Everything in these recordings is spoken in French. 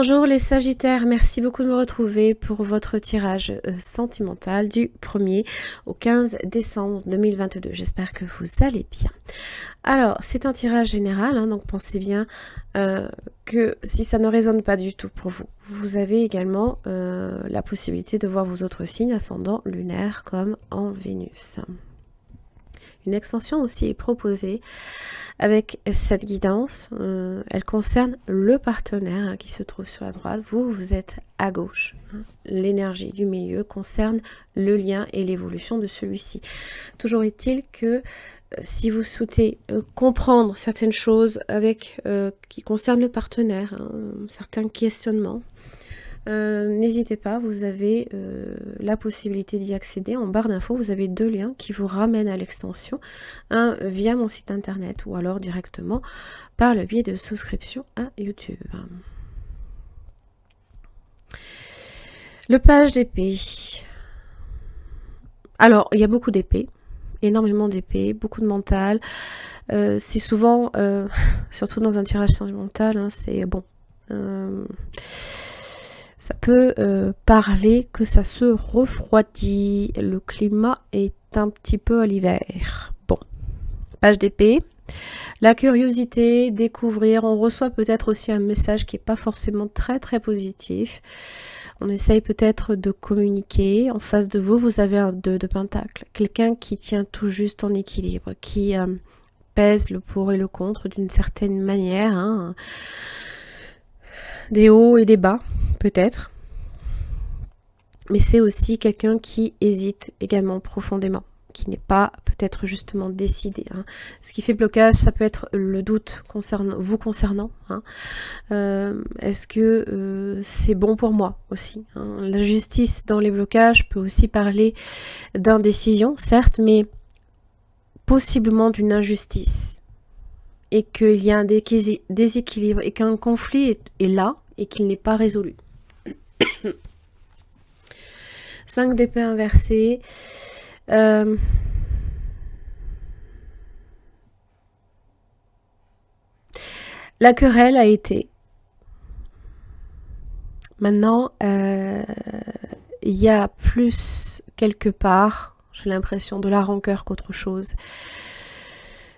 Bonjour les Sagittaires, merci beaucoup de me retrouver pour votre tirage sentimental du 1er au 15 décembre 2022. J'espère que vous allez bien. Alors, c'est un tirage général, donc pensez bien que si ça ne résonne pas du tout pour vous, vous avez également la possibilité de voir vos autres signes ascendants lunaires comme en Vénus. Une extension aussi est proposée avec cette guidance. Elle concerne le partenaire qui se trouve sur la droite. Vous êtes à gauche. L'énergie du milieu concerne le lien et l'évolution de celui-ci. Toujours est-il que si vous souhaitez comprendre certaines choses qui concernent le partenaire, certains questionnements, n'hésitez pas, vous avez la possibilité d'y accéder. En barre d'infos, vous avez 2 liens qui vous ramènent à l'extension. Un via mon site internet ou alors directement par le biais de souscription à YouTube. Le page d'épée. Alors, il y a beaucoup d'épées, énormément d'épées, beaucoup de mental. C'est souvent, surtout dans un tirage sentimental, c'est bon. Ça peut parler que ça se refroidit. Le climat est un petit peu à l'hiver. Bon, page d'épée. La curiosité, découvrir. On reçoit peut-être aussi un message qui n'est pas forcément très positif. On essaye peut-être de communiquer. En face de vous, vous avez un 2 de pentacle. Quelqu'un qui tient tout juste en équilibre, qui pèse le pour et le contre d'une certaine manière. Des hauts et des bas, peut-être. Mais c'est aussi quelqu'un qui hésite également profondément, qui n'est pas peut-être justement décidé. Ce qui fait blocage, ça peut être le doute vous concernant. Est-ce que c'est bon pour moi aussi, La justice dans les blocages peut aussi parler d'indécision, certes, mais possiblement d'une injustice. Et qu'il y a un déséquilibre et qu'un conflit est là et qu'il n'est pas résolu. 5 d'épée inversée. La querelle a été. Maintenant, il y a plus quelque part, j'ai l'impression, de la rancœur qu'autre chose.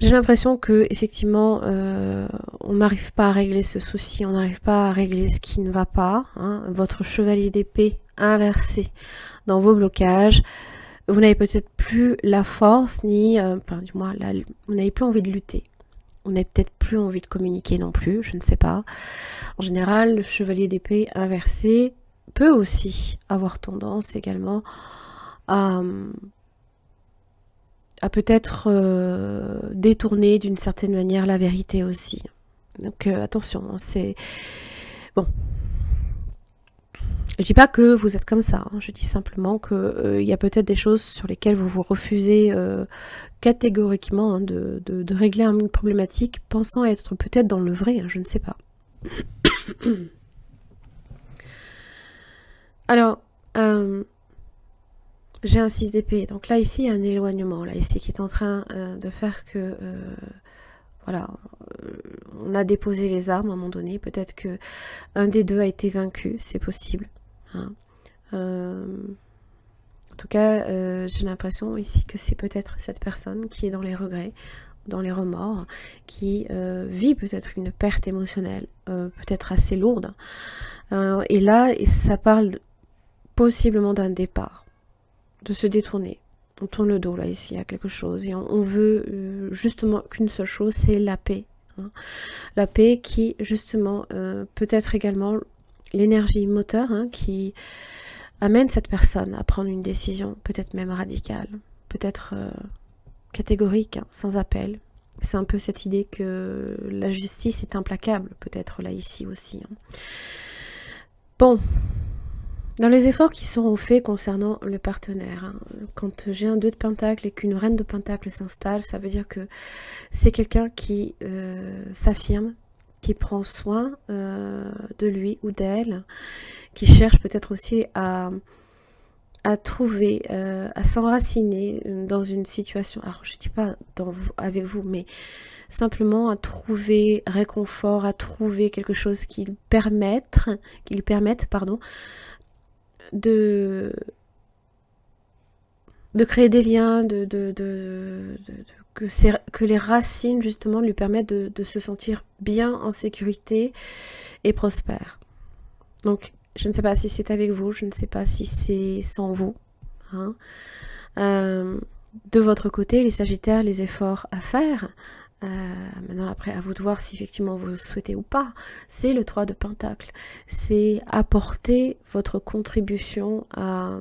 J'ai l'impression que effectivement, on n'arrive pas à régler ce souci, on n'arrive pas à régler ce qui ne va pas. Votre chevalier d'épée inversé dans vos blocages. Vous n'avez peut-être plus la force, ni, du moins, vous n'avez plus envie de lutter. Vous n'avez peut-être plus envie de communiquer non plus, je ne sais pas. En général, le chevalier d'épée inversé peut aussi avoir tendance également à peut-être détourner d'une certaine manière la vérité aussi. Donc attention, c'est... Bon. Je dis pas que vous êtes comme ça, je dis simplement qu'il y a peut-être des choses sur lesquelles vous vous refusez catégoriquement de régler une problématique, pensant être peut-être dans le vrai, je ne sais pas. Alors, j'ai un 6 d'épée, donc là ici il y a un éloignement, là ici qui est en train de faire que... voilà, on a déposé les armes à un moment donné, peut-être que un des deux a été vaincu, c'est possible. En tout cas, j'ai l'impression ici que c'est peut-être cette personne qui est dans les regrets, dans les remords, qui vit peut-être une perte émotionnelle, peut-être assez lourde. Et là, ça parle possiblement d'un départ, de se détourner. On tourne le dos là ici, il y a quelque chose, et on veut justement qu'une seule chose, c'est la paix. La paix qui justement peut être également l'énergie moteur qui amène cette personne à prendre une décision, peut-être même radicale, peut-être catégorique, sans appel. C'est un peu cette idée que la justice est implacable, peut-être là ici aussi. Bon. Dans les efforts qui seront faits concernant le partenaire, quand j'ai un 2 de pentacle et qu'une reine de pentacle s'installe, ça veut dire que c'est quelqu'un qui s'affirme, qui prend soin de lui ou d'elle, qui cherche peut-être aussi à à trouver, à s'enraciner dans une situation. Alors, je ne dis pas avec vous, mais simplement à trouver réconfort, à trouver quelque chose qui lui permette, pardon, de créer des liens, que les racines justement lui permettent de se sentir bien, en sécurité et prospère. Donc, je ne sais pas si c'est avec vous, je ne sais pas si c'est sans vous. Hein. De votre côté, les Sagittaires, les efforts à faire, maintenant après à vous de voir si effectivement vous le souhaitez ou pas, c'est le 3 de Pentacle. C'est apporter votre contribution à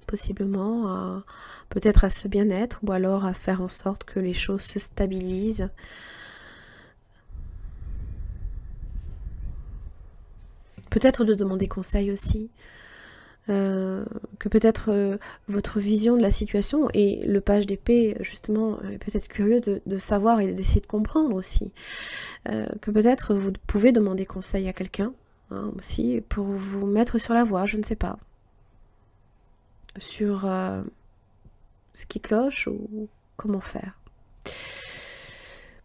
possiblement peut-être à ce bien-être ou alors à faire en sorte que les choses se stabilisent. Peut-être de demander conseil aussi. Que peut-être votre vision de la situation et le page d'épée justement est peut-être curieux de savoir et d'essayer de comprendre aussi. Que peut-être vous pouvez demander conseil à quelqu'un aussi pour vous mettre sur la voie, je ne sais pas. Sur ce qui cloche ou comment faire.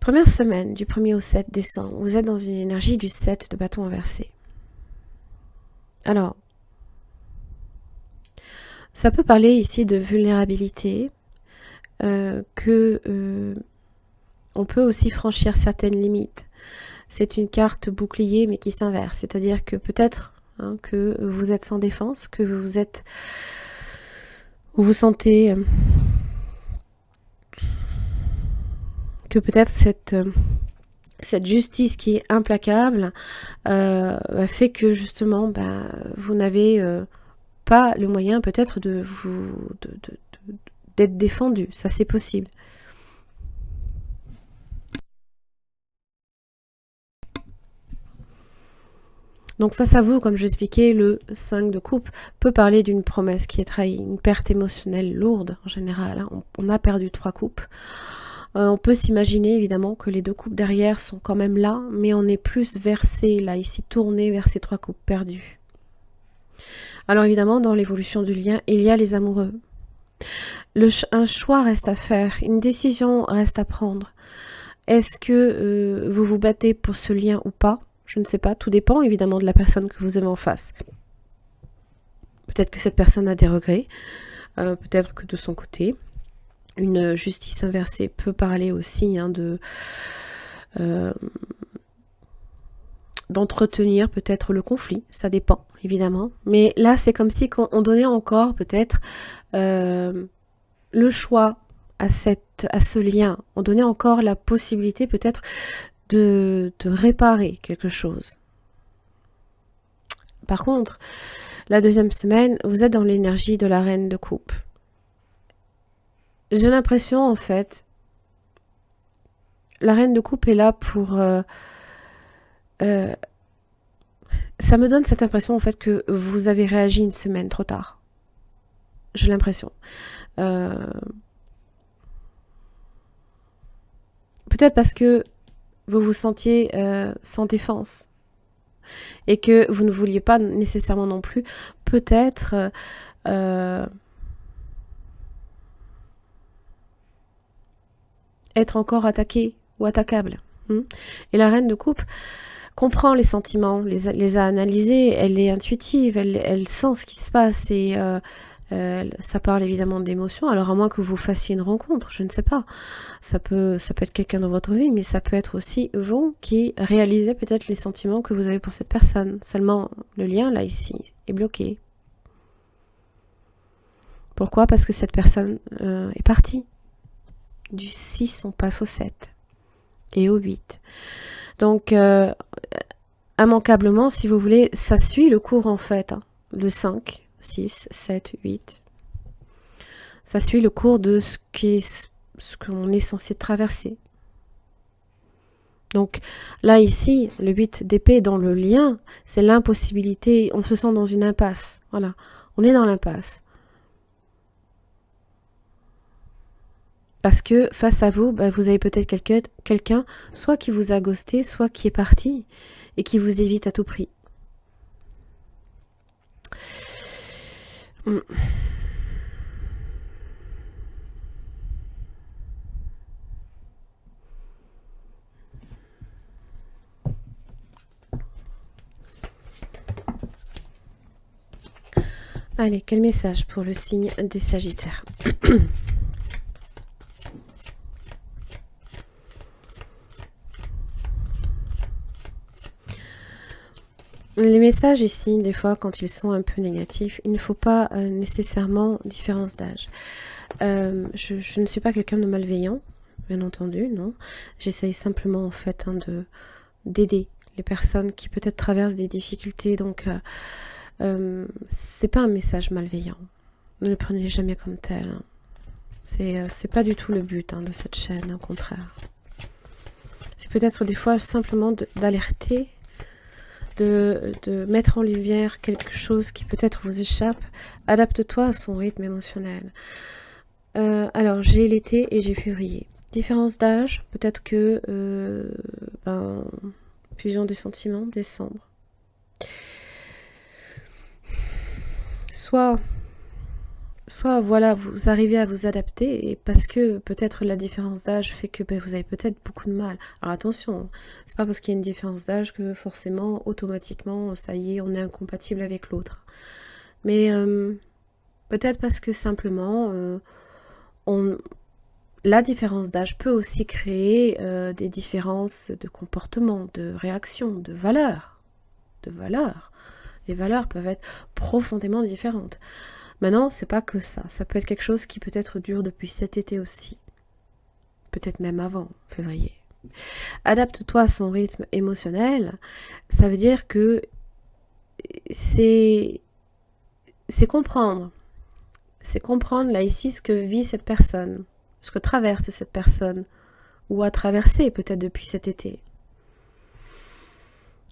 Première semaine du 1er au 7 décembre, vous êtes dans une énergie du 7 de bâton inversé. Alors, ça peut parler ici de vulnérabilité, on peut aussi franchir certaines limites. C'est une carte bouclier mais qui s'inverse, c'est-à-dire que peut-être que vous êtes sans défense, que vous vous sentez que peut-être cette justice qui est implacable fait que justement vous n'avez pas le moyen peut-être d'être défendu, ça c'est possible. Donc face à vous, comme je l'expliquais, le 5 de coupe peut parler d'une promesse qui est trahie, une perte émotionnelle lourde en général. On a perdu 3 coupes. On peut s'imaginer évidemment que les 2 coupes derrière sont quand même là, mais on est plus versé là, ici, tourné vers ces 3 coupes perdues. Alors évidemment, dans l'évolution du lien, il y a les amoureux. Un choix reste à faire, une décision reste à prendre. Est-ce que vous vous battez pour ce lien ou pas? Je ne sais pas, tout dépend évidemment de la personne que vous avez en face. Peut-être que cette personne a des regrets, peut-être que de son côté, une justice inversée peut parler aussi d'entretenir peut-être le conflit, ça dépend évidemment. Mais là, c'est comme si on donnait encore peut-être le choix à ce lien, on donnait encore la possibilité peut-être de réparer quelque chose. Par contre, la deuxième semaine, vous êtes dans l'énergie de la reine de coupe. J'ai l'impression, en fait, la reine de coupe est là pour... ça me donne cette impression, en fait, que vous avez réagi une semaine trop tard. J'ai l'impression. Peut-être parce que vous vous sentiez sans défense et que vous ne vouliez pas nécessairement non plus peut-être être encore attaqué ou attaquable. Et la reine de coupe comprend les sentiments, les a analysés, elle est intuitive, elle sent ce qui se passe et ça parle évidemment d'émotions, alors à moins que vous fassiez une rencontre, je ne sais pas. Ça peut être quelqu'un dans votre vie, mais ça peut être aussi vous qui réalisez peut-être les sentiments que vous avez pour cette personne. Seulement, le lien, là, ici, est bloqué. Pourquoi? Parce que cette personne est partie. Du 6, on passe au 7 et au 8. Donc, immanquablement, si vous voulez, ça suit le cours en fait, le 5. 6, 7, 8. Ça suit le cours de ce qu'on est censé traverser. Donc là, ici, le 8 d'épée dans le lien, c'est l'impossibilité. On se sent dans une impasse. Voilà, on est dans l'impasse. Parce que face à vous, vous avez peut-être quelqu'un, soit qui vous a ghosté, soit qui est parti et qui vous évite à tout prix. Mm. Allez, quel message pour le signe des Sagittaires? Les messages ici, des fois, quand ils sont un peu négatifs, il ne faut pas nécessairement différence d'âge. Je ne suis pas quelqu'un de malveillant, bien entendu, non. J'essaye simplement, en fait, d'aider les personnes qui peut-être traversent des difficultés. Donc, c'est pas un message malveillant. Ne le prenez jamais comme tel. Hein. C'est pas du tout le but de cette chaîne, au contraire. C'est peut-être des fois simplement d'alerter, de mettre en lumière quelque chose qui peut-être vous échappe. Adapte-toi à son rythme émotionnel. Alors, j'ai l'été et j'ai février. Différence d'âge, peut-être que fusion des sentiments, décembre. Soit voilà, vous arrivez à vous adapter, et parce que peut-être la différence d'âge fait que vous avez peut-être beaucoup de mal. Alors attention, c'est pas parce qu'il y a une différence d'âge que forcément, automatiquement, ça y est, on est incompatible avec l'autre. Mais peut-être parce que simplement, la différence d'âge peut aussi créer des différences de comportement, de réaction, de valeurs. Les valeurs peuvent être profondément différentes. Maintenant, c'est pas que ça. Ça peut être quelque chose qui peut-être dure depuis cet été aussi. Peut-être même avant, février. Adapte-toi à son rythme émotionnel. Ça veut dire que c'est comprendre. C'est comprendre là ici ce que vit cette personne, ce que traverse cette personne, ou a traversé peut-être depuis cet été,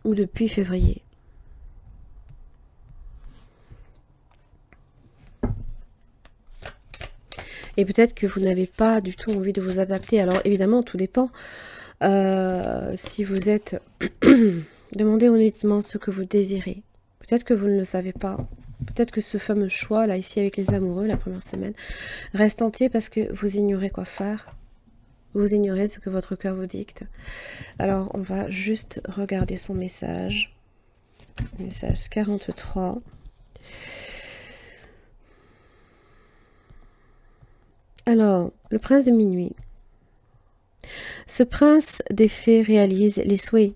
ou depuis février. Et peut-être que vous n'avez pas du tout envie de vous adapter. Alors évidemment, tout dépend. Si vous êtes... Demandez honnêtement ce que vous désirez. Peut-être que vous ne le savez pas. Peut-être que ce fameux choix, là, ici, avec les amoureux, la première semaine, reste entier parce que vous ignorez quoi faire. Vous ignorez ce que votre cœur vous dicte. Alors, on va juste regarder son message. Message 43. Alors, le prince de minuit. Ce prince des fées réalise les souhaits.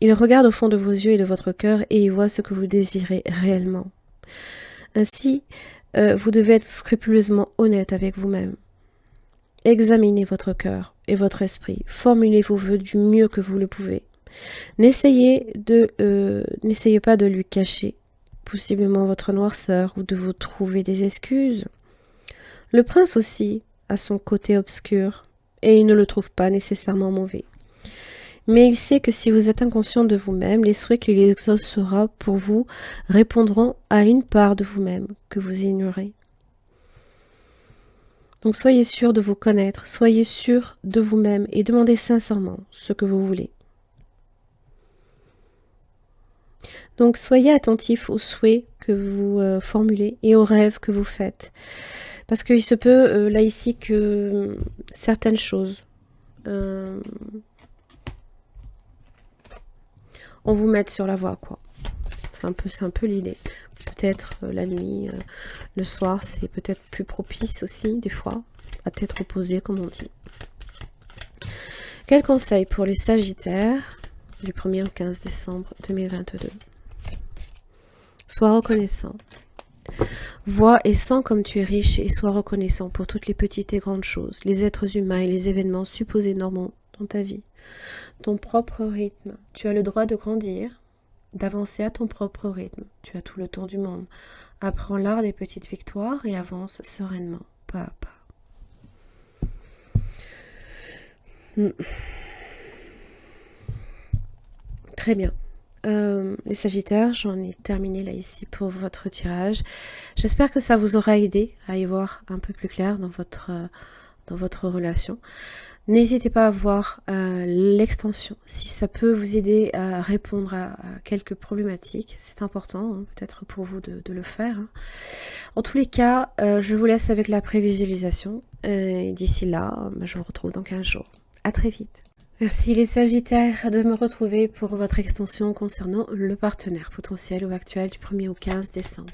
Il regarde au fond de vos yeux et de votre cœur et il voit ce que vous désirez réellement. Ainsi, vous devez être scrupuleusement honnête avec vous-même. Examinez votre cœur et votre esprit. Formulez vos vœux du mieux que vous le pouvez. N'essayez pas de lui cacher possiblement votre noirceur ou de vous trouver des excuses. Le prince aussi a son côté obscur et il ne le trouve pas nécessairement mauvais. Mais il sait que si vous êtes inconscient de vous-même, les souhaits qu'il exaucera pour vous répondront à une part de vous-même que vous ignorez. Donc soyez sûr de vous connaître, soyez sûr de vous-même et demandez sincèrement ce que vous voulez. Donc soyez attentif aux souhaits que vous formulez et aux rêves que vous faites. Parce qu'il se peut, là ici, que certaines choses... on vous mette sur la voie, quoi. C'est un peu l'idée. Peut-être la nuit, le soir, c'est peut-être plus propice aussi, des fois, à tête reposée, comme on dit. Quel conseil pour les Sagittaires du 1er au 15 décembre 2022? Sois reconnaissant. Vois et sens comme tu es riche et sois reconnaissant pour toutes les petites et grandes choses, les êtres humains et les événements supposés normaux dans ta vie. Ton propre rythme. Tu as le droit de grandir, d'avancer à ton propre rythme. Tu as tout le temps du monde. Apprends l'art des petites victoires et avance sereinement, pas à pas. Très bien. Les Sagittaires, j'en ai terminé là ici pour votre tirage. J'espère que ça vous aura aidé à y voir un peu plus clair dans votre dans votre relation. N'hésitez pas à voir l'extension, si ça peut vous aider à répondre à quelques problématiques. C'est important, hein, peut-être pour vous de le faire. Hein. En tous les cas, je vous laisse avec la prévisualisation. Et d'ici là, je vous retrouve dans 15 jours. À très vite. Merci les Sagittaires de me retrouver pour votre extension concernant le partenaire potentiel ou actuel du 1er au 15 décembre.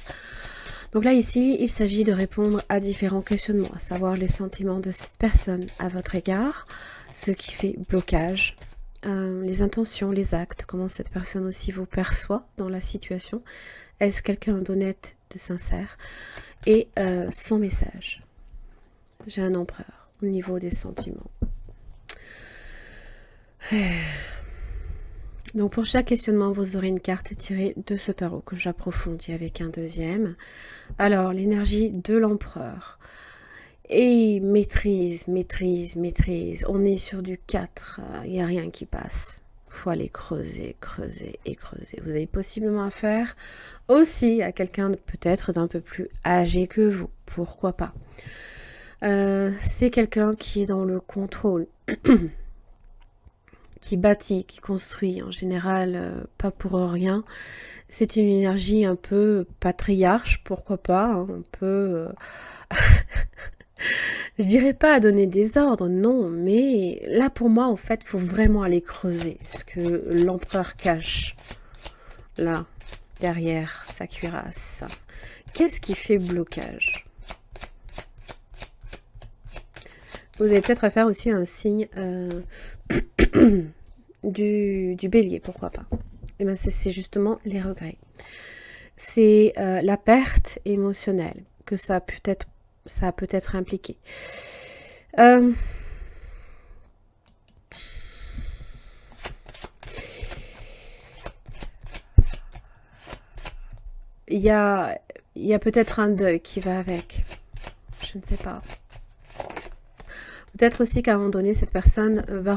Donc là, ici, il s'agit de répondre à différents questionnements, à savoir les sentiments de cette personne à votre égard, ce qui fait blocage, les intentions, les actes, comment cette personne aussi vous perçoit dans la situation. Est-ce quelqu'un d'honnête, de sincère? Et son message. J'ai un empereur au niveau des sentiments. Donc pour chaque questionnement, vous aurez une carte tirée de ce tarot que j'approfondis avec un deuxième. Alors, l'énergie de l'empereur. Et maîtrise, maîtrise, maîtrise. On est sur du 4, il n'y a rien qui passe. Il faut aller creuser, creuser et creuser. Vous avez possiblement affaire aussi à quelqu'un peut-être d'un peu plus âgé que vous. Pourquoi pas. C'est quelqu'un qui est dans le contrôle. Qui bâtit, qui construit, en général, pas pour rien. C'est une énergie un peu patriarche, pourquoi pas, hein, un peu... je dirais pas à donner des ordres, non, mais là, pour moi, en fait, il faut vraiment aller creuser ce que l'empereur cache, là, derrière sa cuirasse. Qu'est-ce qui fait blocage? Vous avez peut-être affaire aussi à un signe... du bélier, pourquoi pas. Et bien c'est justement les regrets. C'est la perte émotionnelle que ça a peut-être impliqué. Il y a peut-être un deuil qui va avec. Je ne sais pas. Peut-être aussi qu'à un moment donné, cette personne va